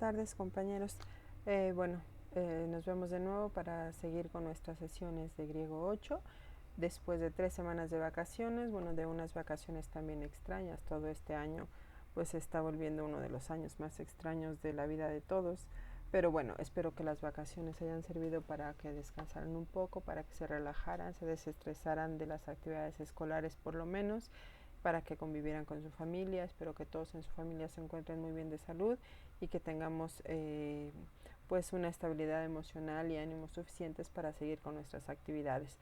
tardes, compañeros. Nos vemos de nuevo para seguir con nuestras sesiones de griego 8. Después de 3 semanas de vacaciones, de unas vacaciones también extrañas. Todo este año pues se está volviendo uno de los años más extraños de la vida de todos. Pero bueno, espero que las vacaciones hayan servido para que descansaran un poco, para que se relajaran, se desestresaran de las actividades escolares por lo menos, para que convivieran con su familia. Espero que todos en su familia se encuentren muy bien de salud y que tengamos pues una estabilidad emocional y ánimos suficientes para seguir con nuestras actividades.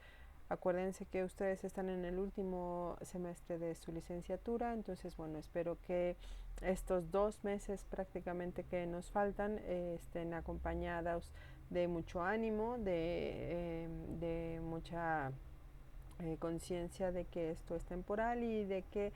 Acuérdense que ustedes están en el último semestre de su licenciatura, entonces espero que estos 2 meses prácticamente que nos faltan estén acompañados de mucho ánimo, de mucha conciencia de que esto es temporal y de que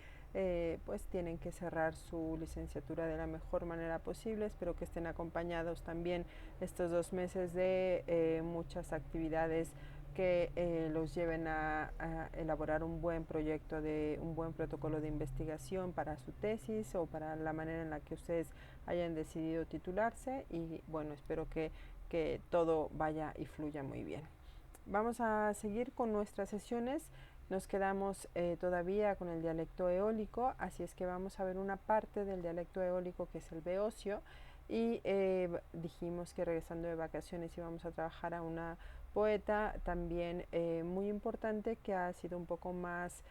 pues tienen que cerrar su licenciatura de la mejor manera posible. Espero que estén acompañados también estos 2 meses de muchas actividades que los lleven a elaborar un buen proyecto, un buen protocolo de investigación para su tesis o para la manera en la que ustedes hayan decidido titularse. Y espero que todo vaya y fluya muy bien. Vamos a seguir con nuestras sesiones. Nos quedamos todavía con el dialecto eólico, así es que vamos a ver una parte del dialecto eólico que es el beocio. Y dijimos que regresando de vacaciones íbamos a trabajar a una poeta también muy importante, que ha sido un poco más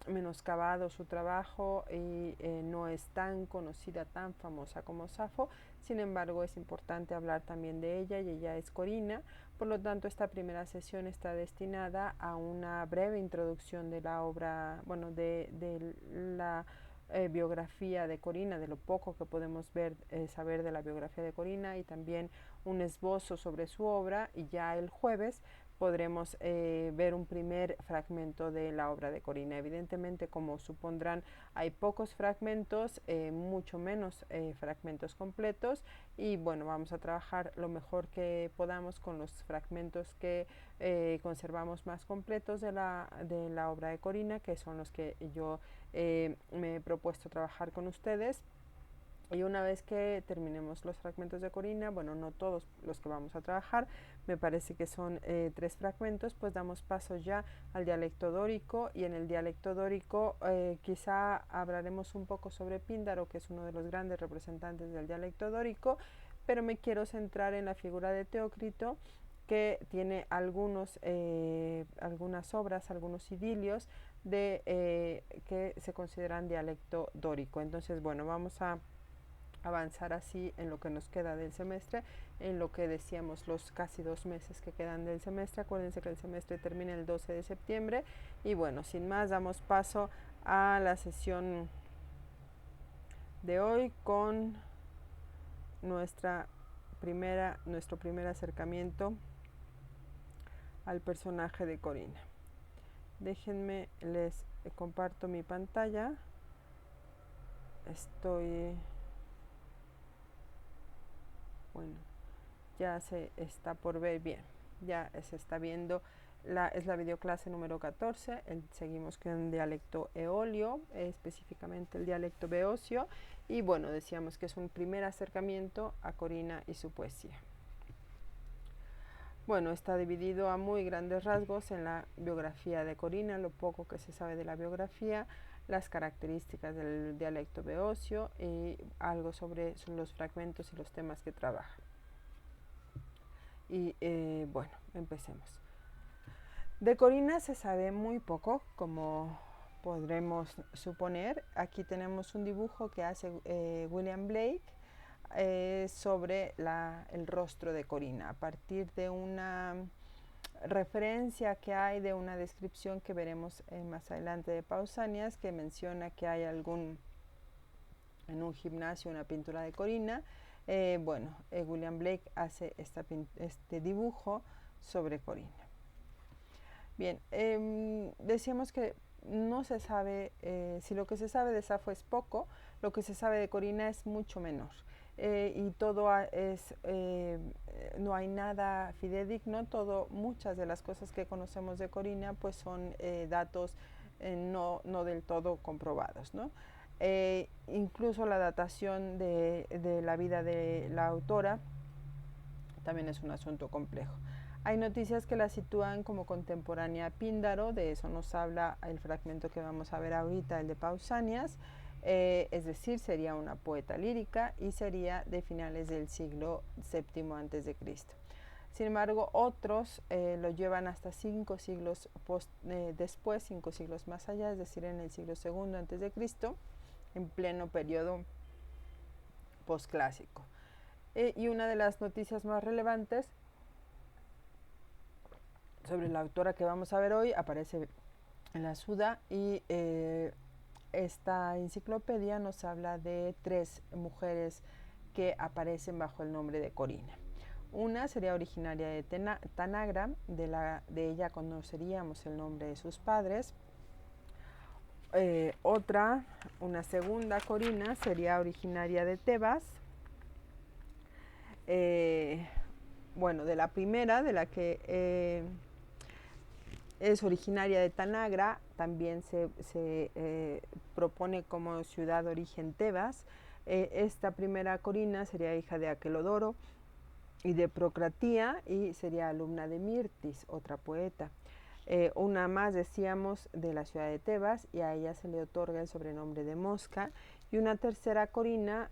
menoscabado su trabajo y no es tan conocida, tan famosa como Safo. Sin embargo, es importante hablar también de ella, y ella es Corina. Por lo tanto, esta primera sesión está destinada a una breve introducción de la obra, de la biografía de Corina, de lo poco que podemos saber de la biografía de Corina, y también un esbozo sobre su obra. Y ya el jueves podremos ver un primer fragmento de la obra de Corina. Evidentemente, como supondrán, hay pocos fragmentos, mucho menos fragmentos completos, y vamos a trabajar lo mejor que podamos con los fragmentos que conservamos más completos de la obra de Corina, que son los que yo me he propuesto trabajar con ustedes. Y una vez que terminemos los fragmentos de Corina, no todos los que vamos a trabajar, me parece que son 3 fragmentos, pues damos paso ya al dialecto dórico. Y en el dialecto dórico quizá hablaremos un poco sobre Píndaro, que es uno de los grandes representantes del dialecto dórico, pero me quiero centrar en la figura de Teócrito, que tiene algunas obras, algunos idilios que se consideran dialecto dórico. Entonces, vamos a avanzar así en lo que nos queda del semestre, en lo que decíamos los casi 2 meses que quedan del semestre. Acuérdense que el semestre termina el 12 de septiembre. Y sin más, damos paso a la sesión de hoy con nuestro primer acercamiento al personaje de Corina. Déjenme, les comparto mi pantalla. Ya se está por ver bien, ya se está viendo. Es la videoclase número 14. Seguimos con el dialecto eolio, específicamente el dialecto beocio. Y decíamos que es un primer acercamiento a Corina y su poesía. Está dividido a muy grandes rasgos en la biografía de Corina, lo poco que se sabe de la biografía, las características del dialecto beocio y algo sobre los fragmentos y los temas que trabaja. Y empecemos. De Corina se sabe muy poco, como podremos suponer. Aquí tenemos un dibujo que hace William Blake sobre el rostro de Corina, a partir de una referencia que hay de una descripción que veremos más adelante de Pausanias, que menciona que hay en un gimnasio una pintura de Corina. William Blake hace este dibujo sobre Corina. Bien, decíamos que no se sabe, si lo que se sabe de Safo es poco, lo que se sabe de Corina es mucho menor. Y todo no hay nada fidedigno. Muchas de las cosas que conocemos de Corina pues son datos no del todo comprobados, ¿no? Incluso la datación de la vida de la autora también es un asunto complejo. Hay noticias que la sitúan como contemporánea a Píndaro, de eso nos habla el fragmento que vamos a ver ahorita, el de Pausanias, es decir, sería una poeta lírica y sería de finales del siglo VII a.C. Sin embargo, otros lo llevan hasta 5 siglos después, 5 siglos más allá, es decir, en el siglo II a.C., en pleno periodo posclásico. Y una de las noticias más relevantes sobre la autora que vamos a ver hoy aparece en la Suda, y esta enciclopedia nos habla de 3 mujeres que aparecen bajo el nombre de Corina. Una sería originaria de Tanagra, de ella conoceríamos el nombre de sus padres. Otra, una segunda Corina, sería originaria de Tebas. Bueno, de la primera, de la que es originaria de Tanagra, también se propone como ciudad de origen Tebas. Esta primera Corina sería hija de Aquelodoro y de Procratía, y sería alumna de Mirtis, otra poeta. Una más, decíamos, de la ciudad de Tebas, y a ella se le otorga el sobrenombre de Mosca. Y una tercera Corina,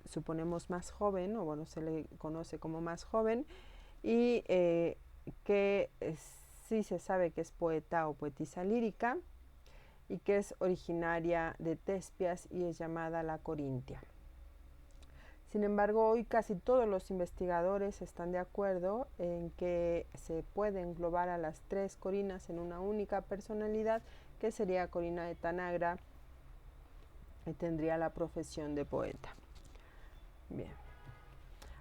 suponemos más joven, o bueno, se le conoce como más joven, y que sí se sabe que es poeta o poetisa lírica, y que es originaria de Tespias y es llamada la Corintia. Sin embargo, hoy casi todos los investigadores están de acuerdo en que se puede englobar a las 3 Corinas en una única personalidad, que sería Corina de Tanagra, y tendría la profesión de poeta. Bien.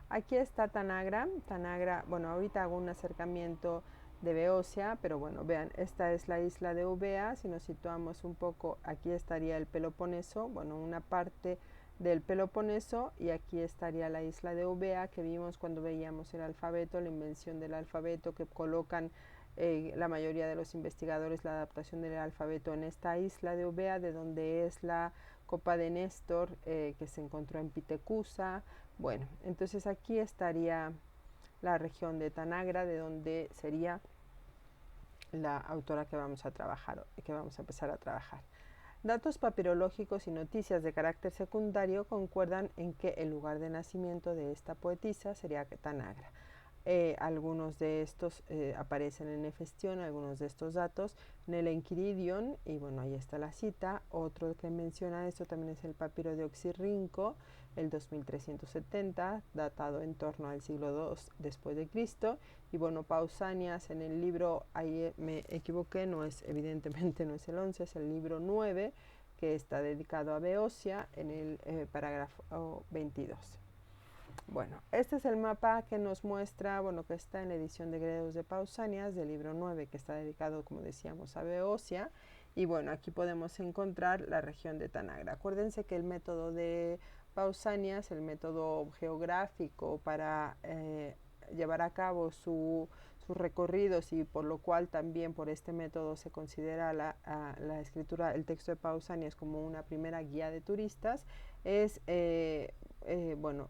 Aquí está Tanagra. Tanagra, bueno, ahorita hago un acercamiento de Beocia, pero bueno, vean, esta es la isla de Eubea. Si nos situamos un poco, aquí estaría el Peloponeso, bueno, una parte del Peloponeso, y aquí estaría la isla de Eubea, que vimos cuando veíamos el alfabeto, la invención del alfabeto, que colocan la mayoría de los investigadores la adaptación del alfabeto en esta isla de Eubea, de donde es la copa de Néstor, que se encontró en Pitecusa. Bueno, entonces aquí estaría la región de Tanagra, de donde sería la autora que vamos a trabajar, que vamos a empezar a trabajar. Datos papirológicos y noticias de carácter secundario concuerdan en que el lugar de nacimiento de esta poetisa sería Tanagra. Algunos de estos aparecen en Hefestión, algunos de estos datos en el Enquiridion, y bueno, ahí está la cita. Otro que menciona esto también es el papiro de Oxirrinco, el 2370, datado en torno al siglo II después de Cristo. Y bueno, Pausanias en el libro, ahí me equivoqué, no es, evidentemente no es el 11, es el libro 9, que está dedicado a Beocia, en el parágrafo 22. Bueno, este es el mapa que nos muestra, bueno, que está en la edición de Gredos de Pausanias, del libro 9, que está dedicado, como decíamos, a Beocia. Y bueno, aquí podemos encontrar la región de Tanagra. Acuérdense que el método de Pausanias, el método geográfico para llevar a cabo sus recorridos, y por lo cual también por este método se considera la escritura, el texto de Pausanias, como una primera guía de turistas, es, bueno,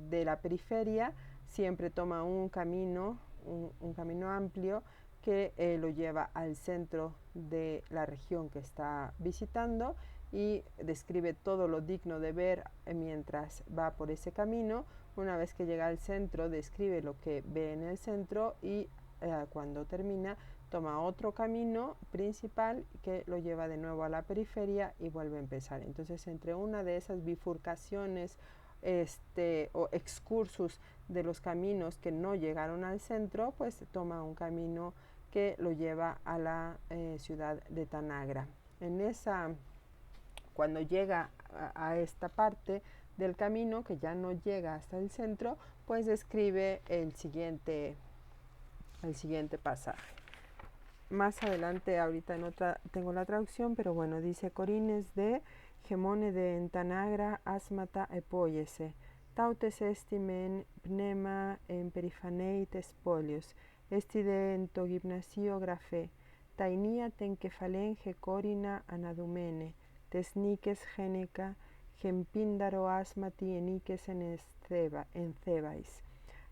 de la periferia siempre toma un camino, un camino amplio, que lo lleva al centro de la región que está visitando, y describe todo lo digno de ver mientras va por ese camino. Una vez que llega al centro, describe lo que ve en el centro, y cuando termina toma otro camino principal que lo lleva de nuevo a la periferia y vuelve a empezar. Entonces, entre una de esas bifurcaciones o excursus de los caminos que no llegaron al centro, pues toma un camino que lo lleva a la ciudad de Tanagra. Cuando llega a esta parte del camino, que ya no llega hasta el centro, pues describe el siguiente pasaje. Más adelante, ahorita en otra tengo la traducción, pero bueno, dice: Corines de Gemone de Entanagra asmata epoiese, tautes estimen pneuma en perifaneites polios, esti de ento gimnasio grafé, tainia tenkefalenge corina anadumene, tesniques géneca, gempíndaro asmati eniques en Thebais.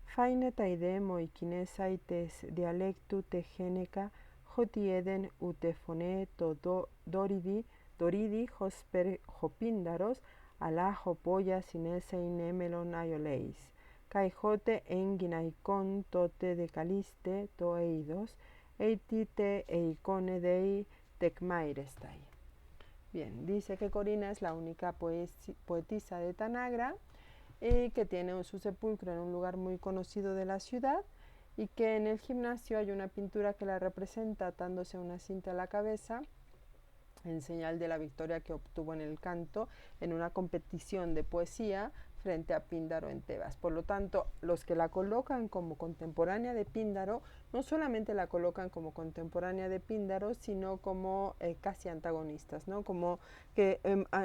Faine taidemo y kinesaites dialectu te géneca, jotieden utefone to doridi hosper hopíndaros, alajo polla sinese inemelon aioleis. Caijote enginaicon tote de caliste to eidos, eitite eicone dei tecmairestai. Bien, dice que Corina es la única poetisa de Tanagra y que tiene su sepulcro en un lugar muy conocido de la ciudad y que en el gimnasio hay una pintura que la representa atándose una cinta a la cabeza en señal de la victoria que obtuvo en el canto en una competición de poesía frente a Píndaro en Tebas. Por lo tanto, los que la colocan como contemporánea de Píndaro no solamente la colocan como contemporánea de Píndaro, sino como casi antagonistas, ¿no? Como que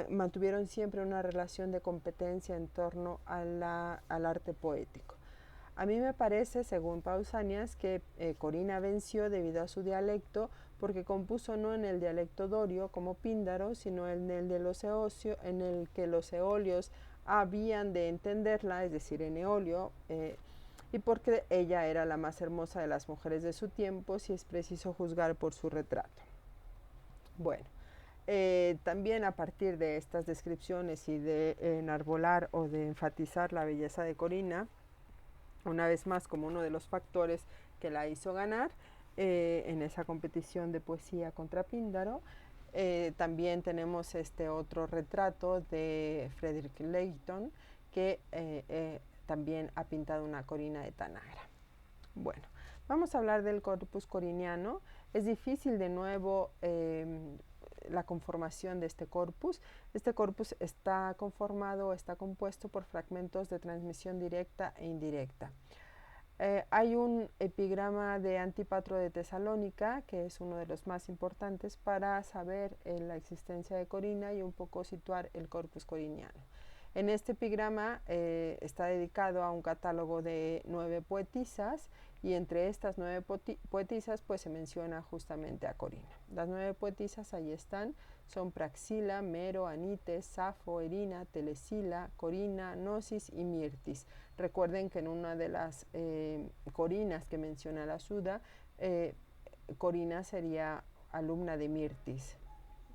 mantuvieron siempre una relación de competencia en torno al arte poético. A mí me parece, según Pausanias, que Corina venció debido a su dialecto, porque compuso no en el dialecto dorio como Píndaro, sino en el de los eocios, en el que los eolios habían de entenderla, es decir, en eolio, y porque ella era la más hermosa de las mujeres de su tiempo, si es preciso juzgar por su retrato. Bueno, también a partir de estas descripciones y de enarbolar o de enfatizar la belleza de Corina, una vez más como uno de los factores que la hizo ganar en esa competición de poesía contra Píndaro. También tenemos este otro retrato de Frederick Leighton que también ha pintado una Corina de Tanagra. Bueno, vamos a hablar del corpus coriniano. Es difícil de nuevo la conformación de este corpus. Este corpus está conformado, está compuesto por fragmentos de transmisión directa e indirecta. Hay un epigrama de Antípatro de Tesalónica, que es uno de los más importantes para saber la existencia de Corina y un poco situar el corpus coriniano. En este epigrama está dedicado a un catálogo de 9 poetisas y entre estas 9 poetisas pues se menciona justamente a Corina. Las 9 poetisas ahí están, son Praxila, Mero, Anites, Safo, Erina, Telesila, Corina, Gnosis y Mirtis. Recuerden que en una de las Corinas que menciona la Suda, Corina sería alumna de Mirtis.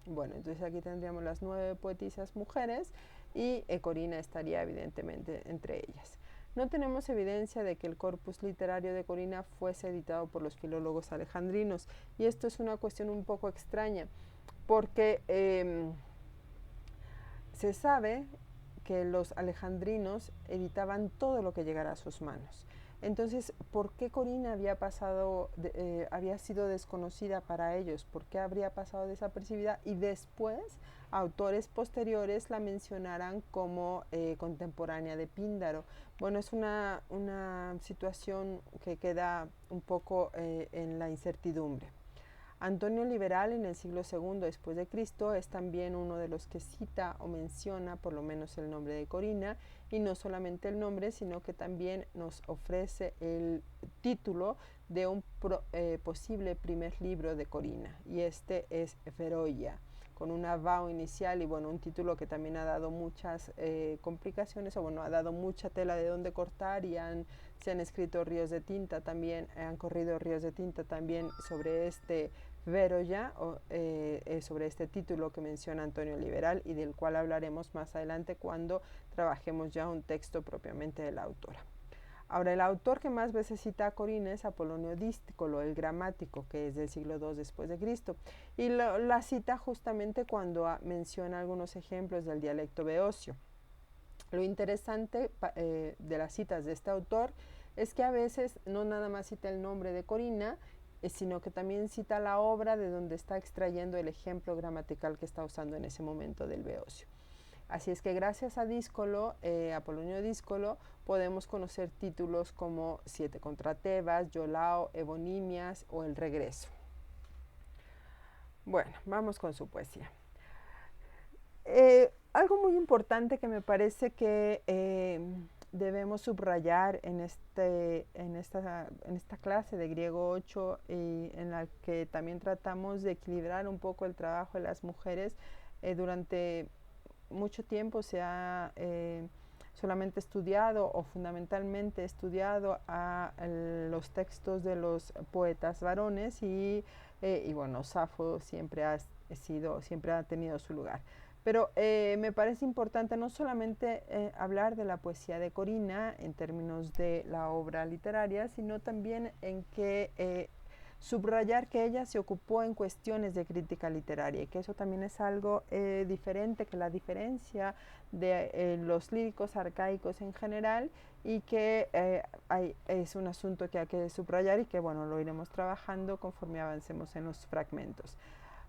Bueno, entonces aquí tendríamos las 9 poetisas mujeres y Corina estaría evidentemente entre ellas. No tenemos evidencia de que el corpus literario de Corina fuese editado por los filólogos alejandrinos y esto es una cuestión un poco extraña porque se sabe que los alejandrinos editaban todo lo que llegara a sus manos. Entonces, ¿por qué Corina había sido desconocida para ellos? ¿Por qué habría pasado desapercibida? Y después, autores posteriores la mencionaran como contemporánea de Píndaro. Bueno, es una situación que queda un poco en la incertidumbre. Antonio Liberal en el siglo II después de Cristo es también uno de los que cita o menciona por lo menos el nombre de Corina y no solamente el nombre sino que también nos ofrece el título de un posible primer libro de Corina y este es Feroia con una vau inicial y bueno, un título que también ha dado muchas complicaciones o bueno, ha dado mucha tela de dónde cortar y se han escrito ríos de tinta también, han corrido ríos de tinta también sobre este Feroia, sobre este título que menciona Antonio Liberal y del cual hablaremos más adelante cuando trabajemos ya un texto propiamente de la autora. Ahora, el autor que más veces cita a Corina es Apolonio Díscolo, el gramático, que es del siglo II después de Cristo, y la cita justamente cuando menciona algunos ejemplos del dialecto beocio. Lo interesante de las citas de este autor es que a veces no nada más cita el nombre de Corina, sino que también cita la obra de donde está extrayendo el ejemplo gramatical que está usando en ese momento del beocio. Así es que gracias a Díscolo, Apolonio Díscolo, podemos conocer títulos como Siete contra Tebas, Yolao, Ebonimias o El Regreso. Bueno, vamos con su poesía. Algo muy importante que me parece que debemos subrayar en esta clase de griego 8 y en la que también tratamos de equilibrar un poco el trabajo de las mujeres durante mucho tiempo se ha solamente estudiado o fundamentalmente estudiado a los textos de los poetas varones y bueno, Safo siempre ha tenido su lugar. Pero me parece importante no solamente hablar de la poesía de Corina en términos de la obra literaria, sino también en que subrayar que ella se ocupó en cuestiones de crítica literaria y que eso también es algo diferente, que la diferencia de los líricos arcaicos en general y que es un asunto que hay que subrayar y que bueno, lo iremos trabajando conforme avancemos en los fragmentos.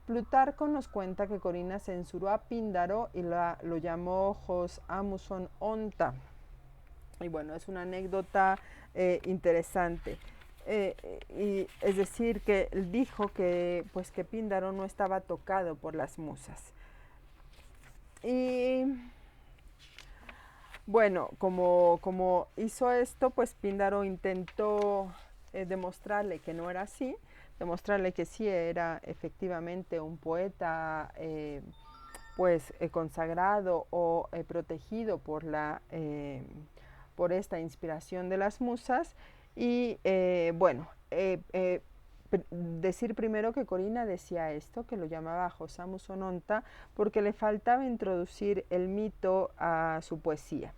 Plutarco nos cuenta que Corina censuró a Píndaro y lo llamó Jos Amuson Onta. Y bueno, es una anécdota interesante. Y es decir, que él dijo que, pues, que Píndaro no estaba tocado por las musas. Y bueno, como hizo esto, pues Píndaro intentó demostrarle que no era así, demostrarle que sí era efectivamente un poeta pues consagrado o protegido por esta inspiración de las musas y bueno, decir primero que Corina decía esto, que lo llamaba Josamus Ononta, porque le faltaba introducir el mito a su poesía.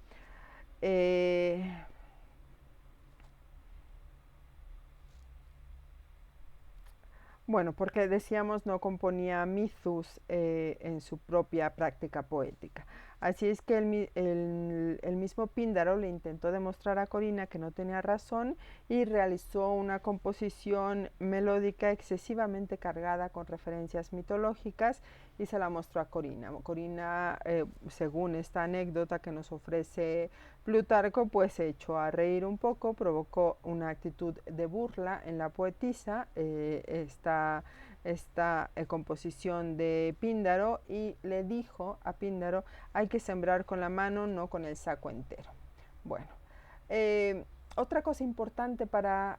Bueno, porque decíamos no componía mitos en su propia práctica poética. Así es que el mismo Píndaro le intentó demostrar a Corina que no tenía razón y realizó una composición melódica excesivamente cargada con referencias mitológicas y se la mostró a Corina. Corina, según esta anécdota que nos ofrece Plutarco, pues se echó a reír un poco, provocó una actitud de burla en la poetisa, esta composición de Píndaro, y le dijo a Píndaro: hay que sembrar con la mano, no con el saco entero. Bueno, otra cosa importante para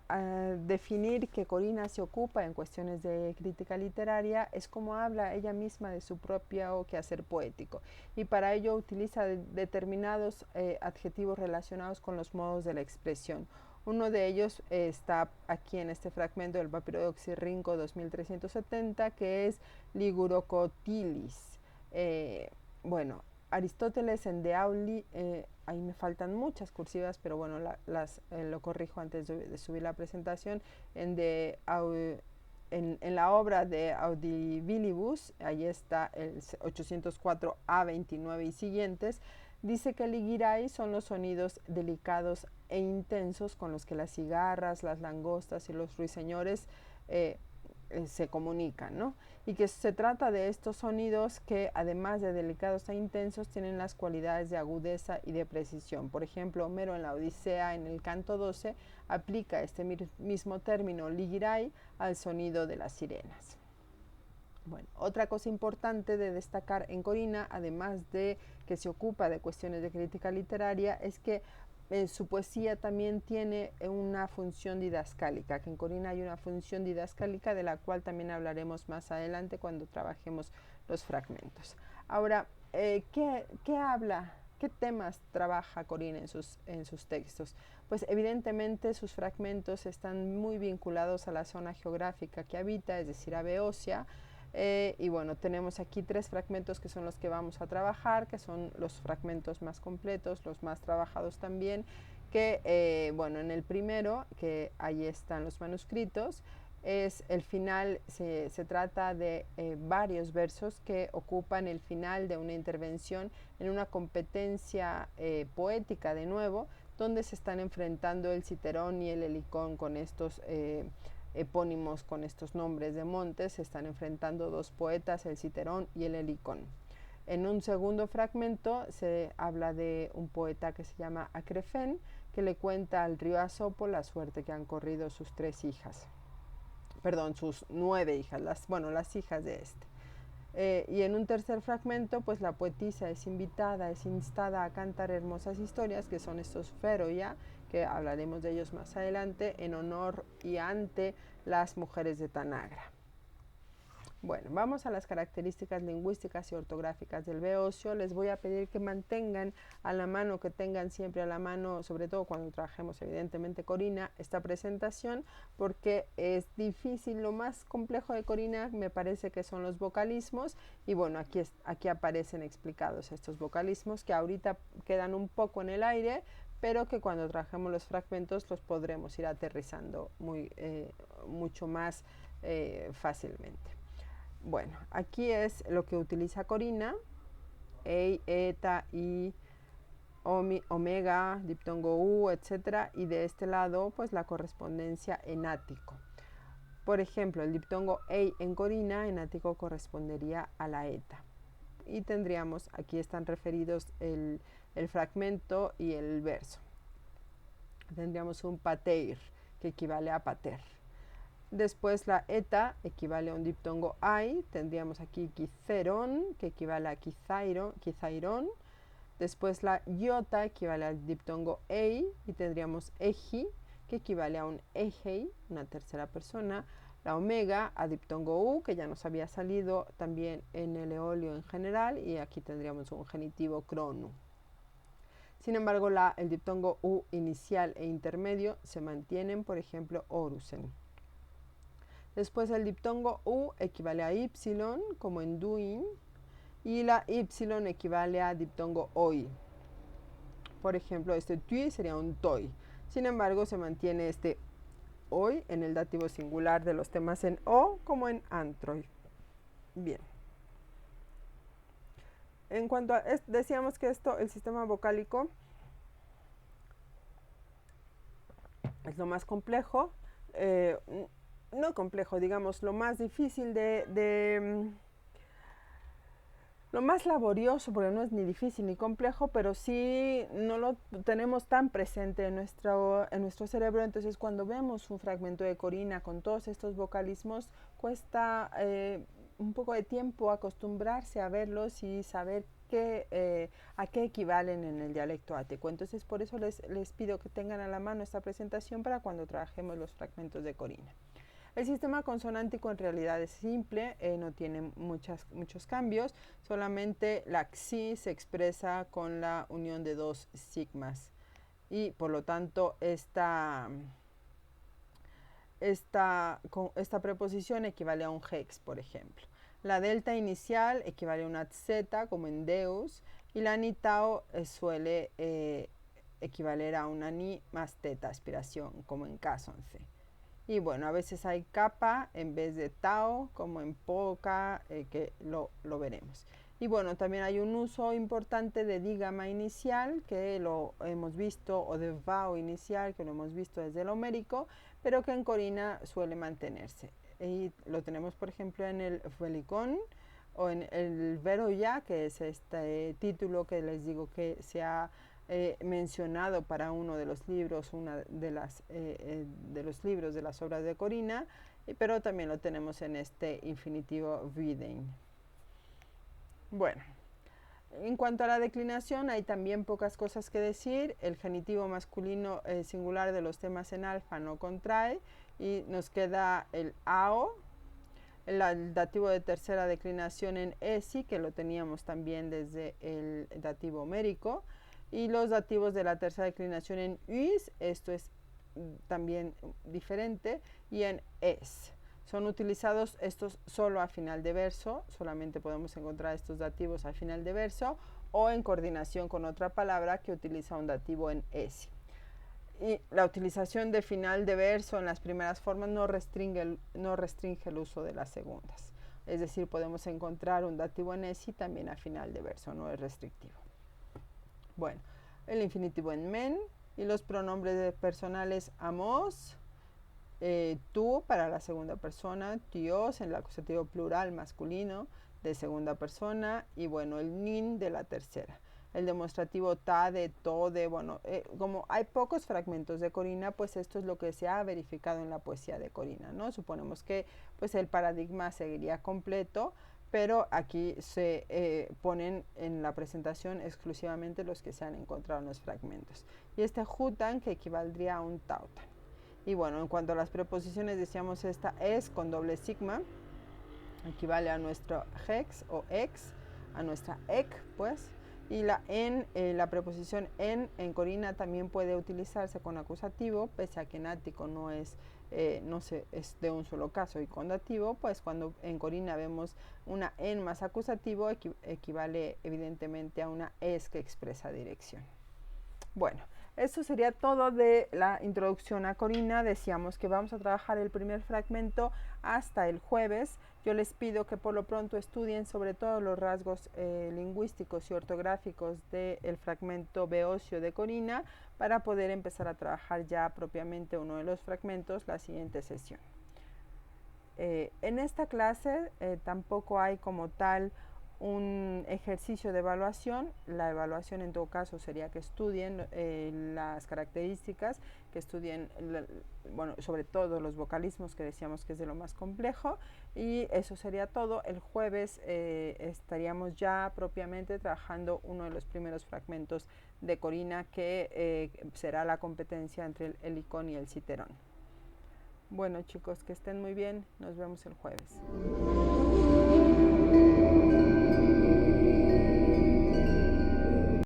definir que Corina se ocupa en cuestiones de crítica literaria es cómo habla ella misma de su propio quehacer poético, y para ello utiliza determinados adjetivos relacionados con los modos de la expresión. Uno de ellos está aquí en este fragmento del papiro de Oxirrinco 2370, que es ligurocotilis. Bueno, Aristóteles en De Auli, ahí me faltan muchas cursivas, pero bueno, lo corrijo antes de subir la presentación, en la obra de Audibilibus, ahí está el 804 a 29 y siguientes, dice que ligirai son los sonidos delicados e intensos con los que las cigarras, las langostas y los ruiseñores se comunican, ¿no? Y que se trata de estos sonidos que, además de delicados e intensos, tienen las cualidades de agudeza y de precisión. Por ejemplo, Homero en la Odisea, en el canto 12, aplica este mismo término ligirai al sonido de las sirenas. Bueno, otra cosa importante de destacar en Corina, además de que se ocupa de cuestiones de crítica literaria, es que su poesía también tiene una función didascálica, que en Corina hay una función didascálica de la cual también hablaremos más adelante cuando trabajemos los fragmentos. Ahora, ¿qué habla? ¿Qué temas trabaja Corina en sus textos? Pues evidentemente sus fragmentos están muy vinculados a la zona geográfica que habita, es decir, a Beocia. Y bueno, tenemos aquí 3 fragmentos que son los que vamos a trabajar, que son los fragmentos más completos, los más trabajados también, que bueno, en el primero, que ahí están los manuscritos, es el final, se trata de varios versos que ocupan el final de una intervención en una competencia poética de nuevo, donde se están enfrentando el Citerón y el Helicón con estos epónimos, con estos nombres de montes. Se están enfrentando 2 poetas, el Citerón y el Helicón. En un segundo fragmento se habla de un poeta que se llama Acrefén, que le cuenta al río Asopo la suerte que han corrido sus 3 hijas. Perdón, sus 9 hijas, las hijas de este. Y en un tercer fragmento, pues la poetisa es instada a cantar hermosas historias, que son estos feroia, que hablaremos de ellos más adelante, en honor y ante las mujeres de Tanagra. Bueno, vamos a las características lingüísticas y ortográficas del beocio. Les voy a pedir que mantengan a la mano, que tengan siempre a la mano, sobre todo cuando trabajemos evidentemente Corina, esta presentación, porque es difícil. Lo más complejo de Corina me parece que son los vocalismos, y bueno, aquí aparecen explicados estos vocalismos que ahorita quedan un poco en el aire, pero que cuando trabajemos los fragmentos los podremos ir aterrizando mucho más fácilmente. Bueno, aquí es lo que utiliza Corina: ei, eta, i, omega, diptongo u, etc. Y de este lado, pues la correspondencia en ático. Por ejemplo, el diptongo ei en Corina, en ático correspondería a la eta. Y tendríamos, aquí están referidos el fragmento y el verso. Tendríamos un pateir, que equivale a pater. Después la eta equivale a un diptongo ai, tendríamos aquí quizeron, que equivale a quizairon. Después la iota equivale al diptongo ei, y tendríamos eji, que equivale a un ejei, una tercera persona. La omega a diptongo u, que ya nos había salido también en el eolio en general, y aquí tendríamos un genitivo cronu. Sin embargo, el diptongo u inicial e intermedio se mantienen, por ejemplo, orusen. Después el diptongo u equivale a y, como en duin, y la y equivale a diptongo oi. Por ejemplo, este tui sería un toi. Sin embargo, se mantiene este oi en el dativo singular de los temas en o, como en antroi. Bien. En cuanto a decíamos que el sistema vocálico es lo más complejo. No complejo, digamos, lo más difícil lo más laborioso, porque no es ni difícil ni complejo, pero sí no lo tenemos tan presente en nuestro cerebro. Entonces, cuando vemos un fragmento de Corina con todos estos vocalismos, cuesta un poco de tiempo acostumbrarse a verlos y saber a qué equivalen en el dialecto ático. Entonces, por eso les pido que tengan a la mano esta presentación para cuando trabajemos los fragmentos de Corina. El sistema consonántico en realidad es simple, no tiene muchos cambios, solamente la xi se expresa con la unión de dos sigmas, y por lo tanto esta preposición equivale a un hex, por ejemplo. La delta inicial equivale a una z, como en deus, y la nitao suele equivaler a una ni más teta, aspiración, como en casonce. Y bueno, a veces hay capa en vez de tao, como en poca, que lo veremos. Y bueno, también hay un uso importante de dígama inicial, que lo hemos visto, o de vao inicial, que lo hemos visto desde el homérico, pero que en Corina suele mantenerse. Y lo tenemos, por ejemplo, en el felicón, o en el vero ya, que es este título que les digo que se ha mencionado para uno de los libros, de los libros de las obras de Corina, pero también lo tenemos en este infinitivo Wieden. Bueno, en cuanto a la declinación, hay también pocas cosas que decir. El genitivo masculino singular de los temas en alfa no contrae, y nos queda el ao, el dativo de tercera declinación en esi, que lo teníamos también desde el dativo homérico, y los dativos de la tercera declinación en uis, esto es también diferente, y en es. Son utilizados estos solo a final de verso, solamente podemos encontrar estos dativos al final de verso, o en coordinación con otra palabra que utiliza un dativo en esi. Y la utilización de final de verso en las primeras formas no restringe el uso de las segundas. Es decir, podemos encontrar un dativo en esi también a final de verso, no es restrictivo. Bueno, el infinitivo en men, y los pronombres personales amos, tú para la segunda persona, tíos en el acusativo plural masculino de segunda persona, y bueno, el nin de la tercera. El demostrativo ta, de, to, de, bueno, como hay pocos fragmentos de Corina, pues esto es lo que se ha verificado en la poesía de Corina, ¿no? Suponemos que pues el paradigma seguiría completo, pero aquí se ponen en la presentación exclusivamente los que se han encontrado en los fragmentos. Y este jutan, que equivaldría a un tautan. Y bueno, en cuanto a las preposiciones, decíamos esta es con doble sigma, equivale a nuestro hex o ex, a nuestra ec, pues. Y la en, la preposición en Corina también puede utilizarse con acusativo, pese a que en ático no es, es de un solo caso, y con dativo, pues cuando en Corina vemos una en más acusativo, equivale evidentemente a una es que expresa dirección. Bueno, eso sería todo de la introducción a Corina. Decíamos que vamos a trabajar el primer fragmento hasta el jueves. Yo les pido que por lo pronto estudien sobre todo los rasgos lingüísticos y ortográficos del fragmento beocio de Corina para poder empezar a trabajar ya propiamente uno de los fragmentos la siguiente sesión. En esta clase tampoco hay como tal un ejercicio de evaluación. La evaluación en todo caso sería que estudien las características, que estudien, bueno, sobre todo los vocalismos, que decíamos que es de lo más complejo, y eso sería todo. El jueves estaríamos ya propiamente trabajando uno de los primeros fragmentos de Corina, que será la competencia entre el helicón y el citerón. Bueno, chicos, que estén muy bien. Nos vemos el jueves.